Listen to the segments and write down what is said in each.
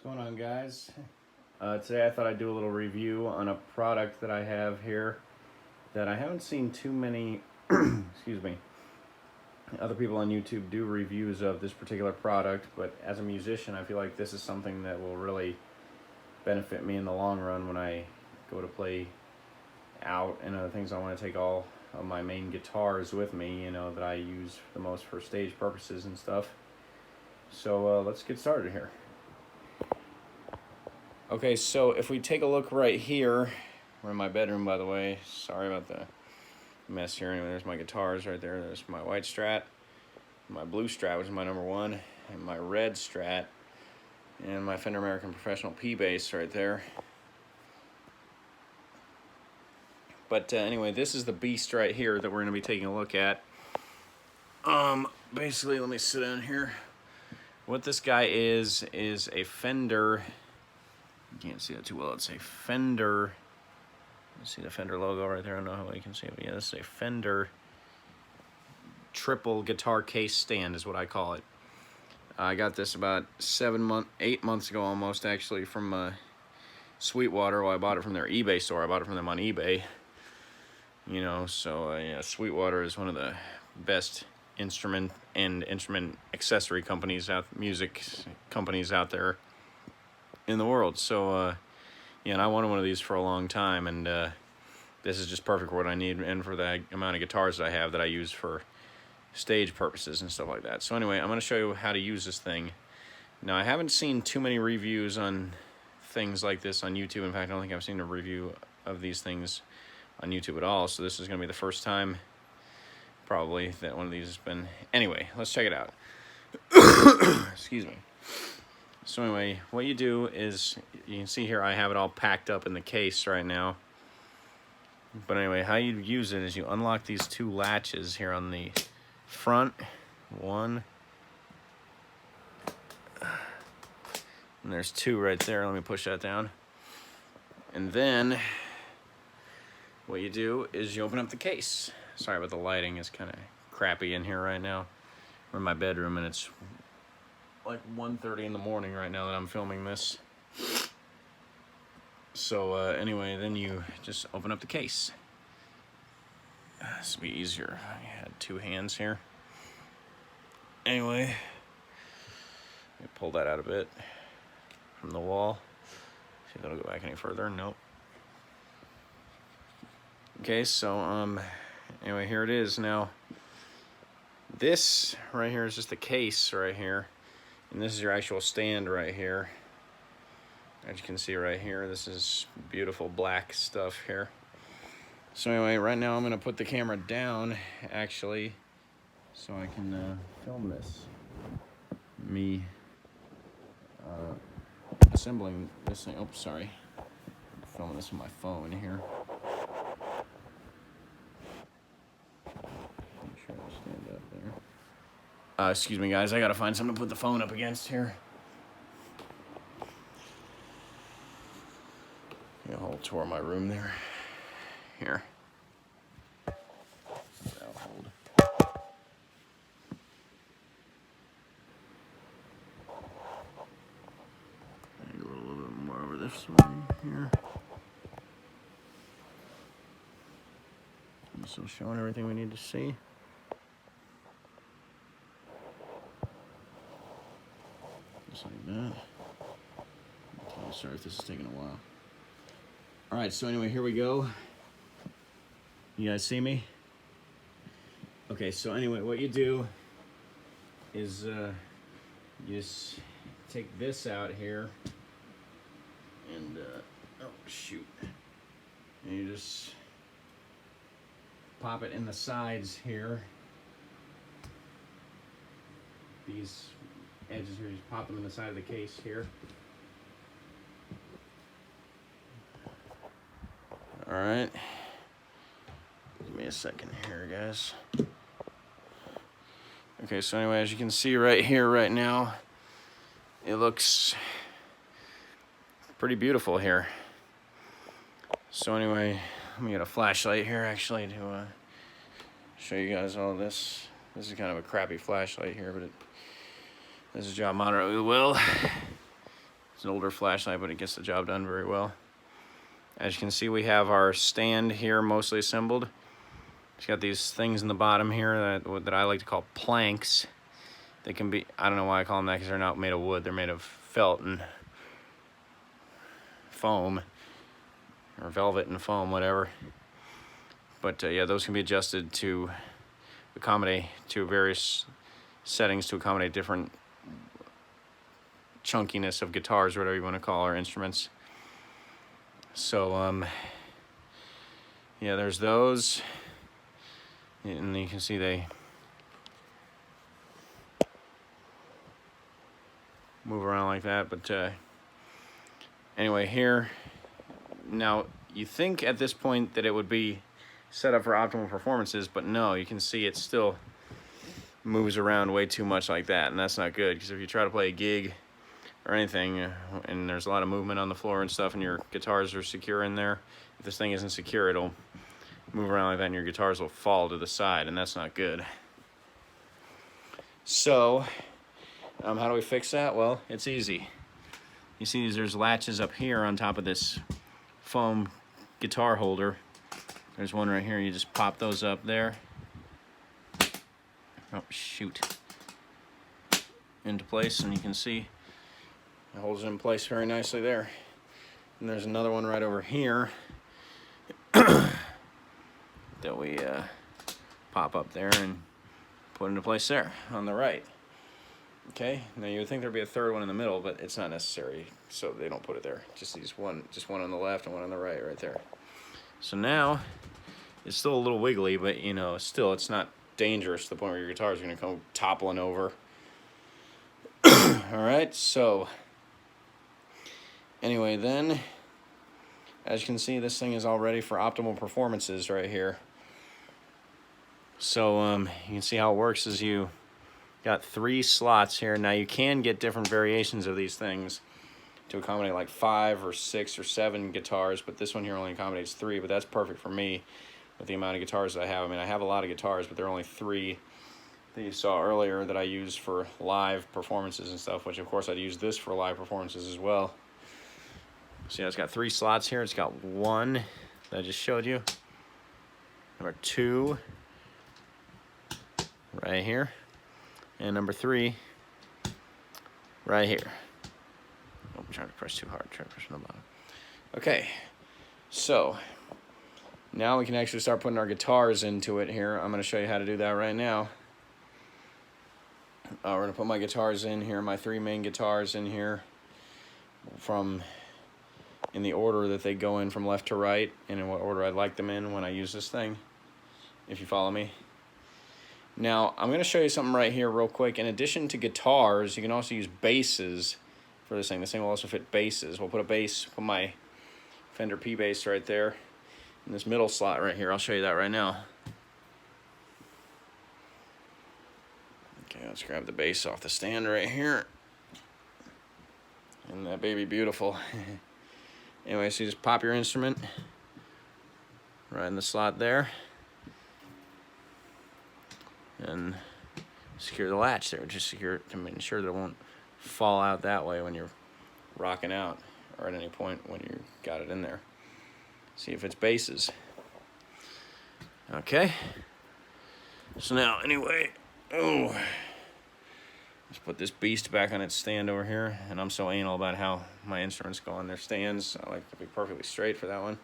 What's going on, guys? Today I thought I'd do a little review on a product that I have here that I haven't seen too many excuse me, other people on YouTube do reviews of this particular product, but as a musician I feel like this is something that will really benefit me in the long run when I go to play out and other things. I want to take all of my main guitars with me, that I use the most for stage purposes and stuff. So let's get started here. Okay, so if we take a look right here, we're in my bedroom, by the way. Sorry about the mess here. Anyway, there's my guitars right there. There's my white Strat, my blue Strat, which is my number one, and my red Strat, and my Fender American Professional P bass right there. But anyway, this is the beast right here that we're going to be taking a look at. Basically, let me sit down here. What this guy is a Fender. You can't see that too well. It's a Fender. You see the Fender logo right there? I don't know how well you can see it, but yeah, this is a Fender triple guitar case stand is what I call it. I got this about 8 months ago almost, actually, from Sweetwater. Well, I bought it from their eBay store. I bought it from them on eBay. Yeah, Sweetwater is one of the best instrument and instrument accessory companies music companies out there in the world. So yeah, and I wanted one of these for a long time, and this is just perfect for what I need and for the amount of guitars that I have that I use for stage purposes and stuff like that. So anyway, I'm going to show you how to use this thing. Now, I haven't seen too many reviews on things like this on YouTube. In fact, I don't think I've seen a review of these things on YouTube at all, so this is going to be the first time probably that one of these has been. Anyway, let's check it out. Excuse me. So anyway, what you do is, you can see here I have it all packed up in the case right now. But anyway, how you use it is you unlock these two latches here on the front. One. And there's two right there. Let me push that down. And then what you do is you open up the case. Sorry about the lighting, it's kind of crappy in here right now. We're in my bedroom and it's like 1:30 in the morning right now that I'm filming this. So anyway, then you just open up the case. This will be easier. I had two hands here. Anyway, let me pull that out a bit from the wall. See if that'll go back any further. Nope. Okay, so anyway, here it is. Now, this right here is just the case right here, and this is your actual stand right here. As you can see right here, this is beautiful black stuff here. So anyway, right now I'm going to put the camera down, actually, so I can film this. Me assembling this thing. Oh, sorry. I'm filming this on my phone here. Stand up there. Excuse me, guys. I gotta find something to put the phone up against here. A whole tour of my room there. Here. That'll hold. Maybe a little bit more over this way here. I'm still showing everything we need to see. Just like that. Okay, sorry if this is taking a while. Alright, so anyway, here we go. You guys see me? Okay, so anyway, what you do is you just take this out here and oh shoot. And you just pop it in the sides here. These edges here, just pop them in the side of the case here. Alright. Give me a second here, guys. Okay, so anyway, as you can see right here, right now, it looks pretty beautiful here. So anyway, let me get a flashlight here, actually, to show you guys all this. This is kind of a crappy flashlight here, but it does the job moderately well. It's an older flashlight, but it gets the job done very well. As you can see, we have our stand here mostly assembled. It's got these things in the bottom here that I like to call planks. They can be, I don't know why I call them that, because they're not made of wood. They're made of felt and foam, or velvet and foam, whatever. But yeah, those can be adjusted to accommodate to various settings to accommodate different chunkiness of guitars, or whatever you want to call our instruments. So yeah, there's those, and you can see they move around like that. But anyway, here now, you think at this point that it would be set up for optimal performances, but no, you can see it still moves around way too much like that, and that's not good, because if you try to play a gig or anything and there's a lot of movement on the floor and stuff and your guitars are secure in there, if this thing isn't secure, it'll move around like that and your guitars will fall to the side, and that's not good. So how do we fix that? Well, it's easy. You see there's latches up here on top of this foam guitar holder. There's one right here. You just pop those up there. Oh, shoot. Into place, and you can see it holds it in place very nicely there. And there's another one right over here that we pop up there and put into place there on the right. Okay, now you would think there'd be a third one in the middle, but it's not necessary, so they don't put it there. Just one on the left and one on the right there. So now it's still a little wiggly, but you know, still it's not dangerous to the point where your guitar is going to come toppling over. All right, so anyway, then as you can see, this thing is all ready for optimal performances right here. So you can see how it works is you got 3 slots here. Now you can get different variations of these things to accommodate like 5 or 6 or 7 guitars, but this one here only accommodates 3, but that's perfect for me with the amount of guitars that I have. I mean, I have a lot of guitars, but there are only 3 that you saw earlier that I use for live performances and stuff, which of course I'd use this for live performances as well. So yeah, it's got 3 slots here. It's got 1 that I just showed you. Number 2 right here. And number 3 right here. Oh, I'm trying to press too hard. Try to press from the bottom. Okay, so now we can actually start putting our guitars into it here. I'm going to show you how to do that right now. We're going to put my guitars in here, my 3 main guitars in here, in the order that they go in from left to right, and in what order I'd like them in when I use this thing, if you follow me. Now, I'm going to show you something right here real quick. In addition to guitars, you can also use basses for this thing. This thing will also fit basses. We'll put my Fender P bass right there in this middle slot right here. I'll show you that right now. Okay, let's grab the bass off the stand right here. And that baby beautiful. Anyway, so you just pop your instrument right in the slot there. And secure the latch there. Just secure it to make sure that it won't fall out that way when you're rocking out, or at any point when you got it in there. See if it's basses. Okay. So now, anyway, let's put this beast back on its stand over here. And I'm so anal about how my instruments go on their stands. I like to be perfectly straight for that one.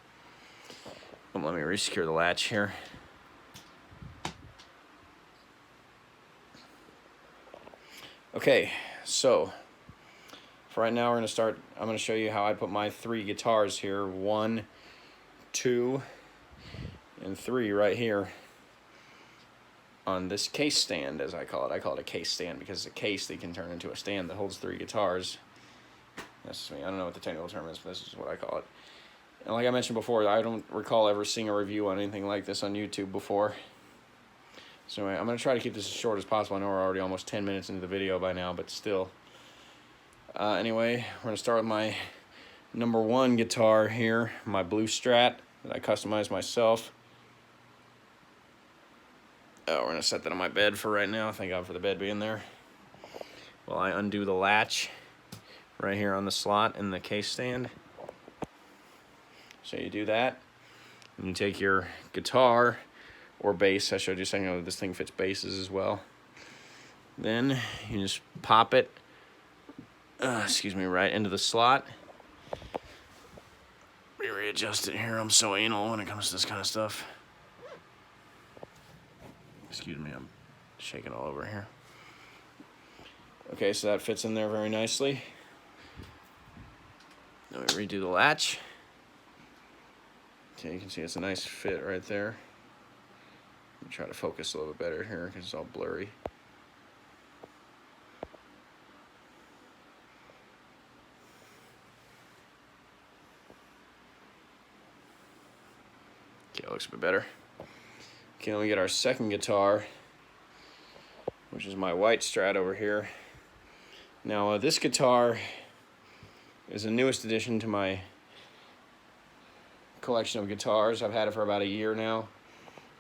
But let me resecure the latch here. Okay, so for right now, I'm going to show you how I put my 3 guitars here, 1, 2, and 3 right here on this case stand, as I call it. I call it a case stand because it's a case that can turn into a stand that holds 3 guitars. That's me. I don't know what the technical term is, but this is what I call it. And like I mentioned before, I don't recall ever seeing a review on anything like this on YouTube before. So anyway, I'm going to try to keep this as short as possible. I know we're already almost 10 minutes into the video by now, but still. Anyway, we're going to start with my number 1 guitar here, my Blue Strat that I customized myself. We're going to set that on my bed for right now. Thank God for the bed being there. While I undo the latch right here on the slot in the case stand. So you do that, and you take your guitar or bass. I showed you something that this thing fits basses as well. Then you just pop it, right into the slot. Let me readjust it here. I'm so anal when it comes to this kind of stuff. Excuse me, I'm shaking all over here. Okay, so that fits in there very nicely. Then we redo the latch. Okay, you can see it's a nice fit right there. Let me try to focus a little bit better here because it's all blurry. Okay, it looks a bit better. Okay, then we get our second guitar, which is my white Strat over here. Now, this guitar is the newest addition to my collection of guitars. I've had it for about a year now,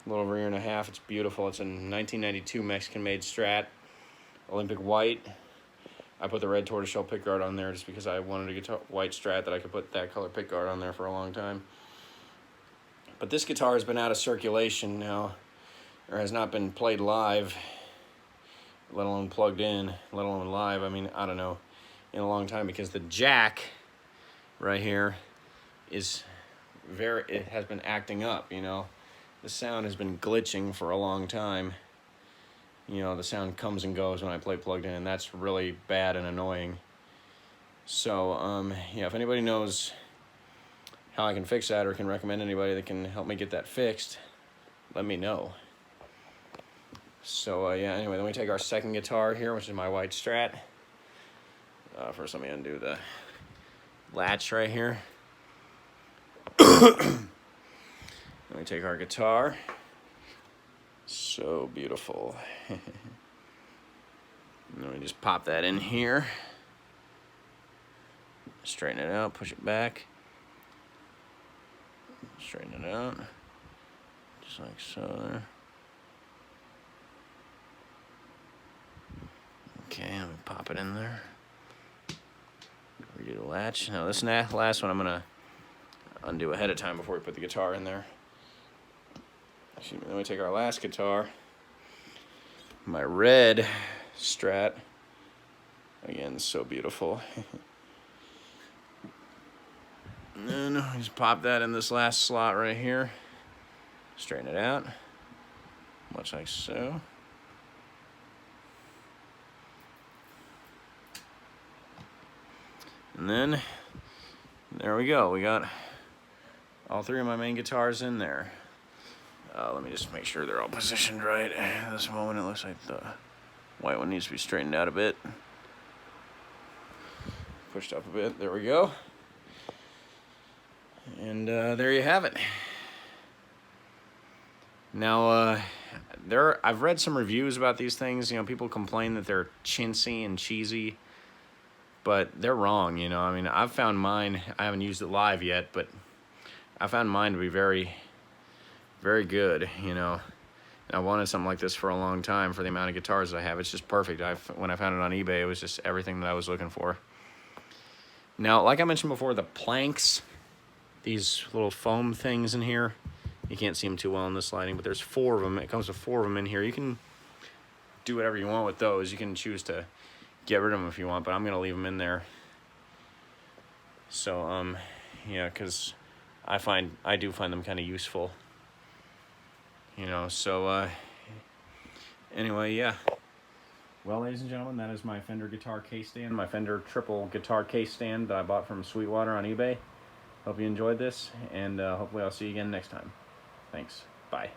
a little over a year and a half. It's beautiful. It's a 1992 Mexican-made Strat, Olympic white. I put the red tortoiseshell pickguard on there just because I wanted a guitar, white Strat that I could put that color pickguard on there for a long time. But this guitar has been out of circulation now, or has not been played live, let alone plugged in, let alone live. I mean, I don't know, in a long time, because the jack right here is it has been acting up, you know. The sound has been glitching for a long time. You know, the sound comes and goes when I play plugged in, and that's really bad and annoying. So, yeah, if anybody knows how I can fix that or can recommend anybody that can help me get that fixed, let me know. So, yeah, anyway, then we take our second guitar here, which is my white Strat. First, let me undo the latch right here. Then we take our guitar. So beautiful. And then we just pop that in here. Straighten it out, push it back. Straighten it out. Just like so there. Okay, let me pop it in there. Redo the latch. Now this last one I'm gonna undo ahead of time before we put the guitar in there. Excuse me, then we take our last guitar, my red Strat. Again, so beautiful. And then we just pop that in this last slot right here. Straighten it out, much like so. And then, there we go. We got all three of my main guitars in there. Let me just make sure they're all positioned right. At this moment, it looks like the white one needs to be straightened out a bit. Pushed up a bit. There we go. And there you have it. Now, I've read some reviews about these things. You know, people complain that they're chintzy and cheesy, but they're wrong. You know, I mean, I've found mine. I haven't used it live yet, but I found mine to be very, very good. You know, and I wanted something like this for a long time for the amount of guitars I have. It's just perfect. When I found it on eBay, it was just everything that I was looking for. Now, like I mentioned before, the planks, these little foam things in here, you can't see them too well in this lighting, but there's 4 of them. It comes with 4 of them in here. You can do whatever you want with those. You can choose to get rid of them if you want, but I'm going to leave them in there. So, yeah, because I do find them kind of useful. You know, so, anyway, yeah. Well, ladies and gentlemen, that is my Fender guitar case stand, my Fender triple guitar case stand that I bought from Sweetwater on eBay. Hope you enjoyed this, and hopefully I'll see you again next time. Thanks. Bye.